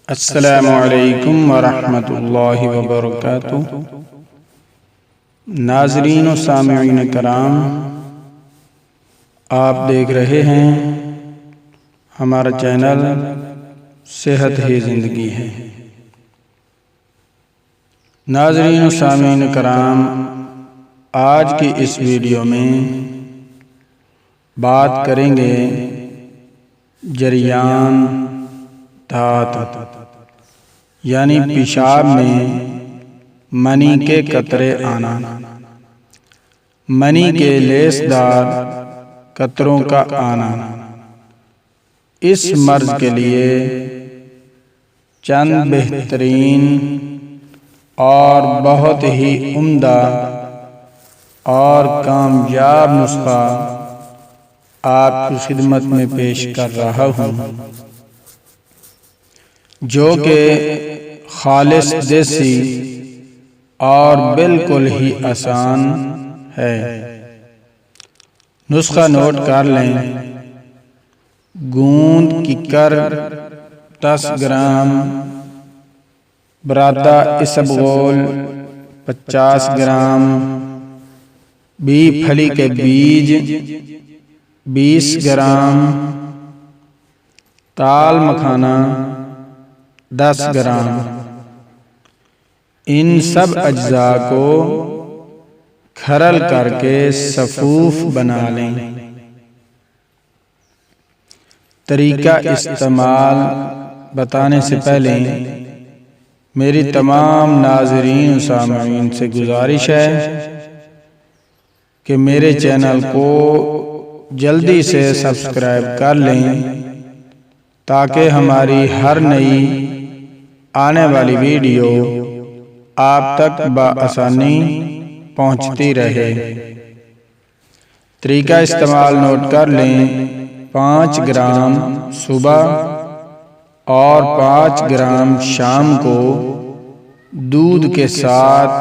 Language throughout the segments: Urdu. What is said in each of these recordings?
السلام علیکم ورحمۃ اللہ وبرکاتہ۔ ناظرین و سامعین کرام، آپ دیکھ رہے ہیں ہمارا چینل صحت ہی زندگی ہے۔ ناظرین و سامعین کرام، آج کی اس ویڈیو میں بات کریں گے جریان دھات، یعنی پیشاب میں منی کے قطرے آنا، منی کے لیس دار قطروں کا آنا۔ اس مرض کے لیے چند بہترین اور بہت ہی عمدہ اور کامیاب نسخہ آپ کی خدمت میں پیش کر رہا ہوں، جو کہ خالص دیسی اور بالکل ہی آسان ہے۔ نسخہ نوٹ کر لیں۔ گوند ککر 10 گرام، برادہ اسبغول 50 گرام، بی پھلی کے بیج 20 گرام، تال مکھانا 10 گرام۔ ان سب اجزاء کو کھرل کر کے صفوف بنا لیں۔ طریقہ استعمال بتانے سے پہلے میری تمام ناظرین و سامعین سے گزارش ہے کہ میرے چینل کو جلدی سے سبسکرائب کر لیں، تاکہ ہماری ہر نئی آنے والی ویڈیو آپ تک بآسانی پہنچتی رہے۔ طریقہ استعمال نوٹ کر لیں۔ 5 گرام صبح اور 5 گرام شام کو دودھ کے ساتھ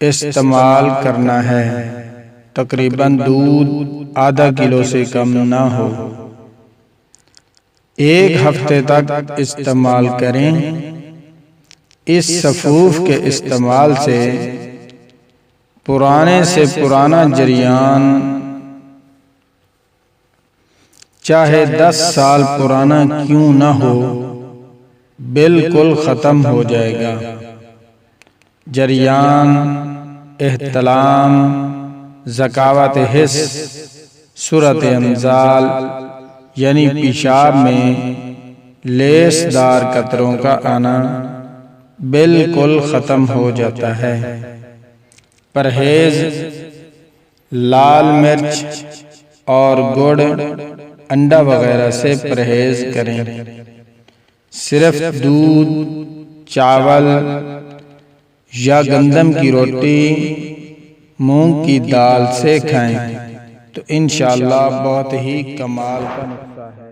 استعمال کرنا ہے۔ تقریباً دودھ آدھا کلو سے کم نہ ہو۔ 1 ہفتے تک استعمال کریں۔ اس صفوف کے استعمال سے پرانا جریان چاہے 10 سال پرانا کیوں نہ ہو، بالکل ختم ہو جائے گا۔ جریان، احتلام، ذکاوت حس، صورت انزال یعنی پیشاب میں لیس دار قطروں کا آنا بالکل ختم ہو جاتا ہے۔ پرہیز: لال مرچ اور گڑ، انڈا وغیرہ سے پرہیز کریں۔ صرف دودھ، چاول یا گندم کی روٹی، مونگ کی دال سے کھائیں تو انشاءاللہ بہت ہی کمال کا نسخہ ہے۔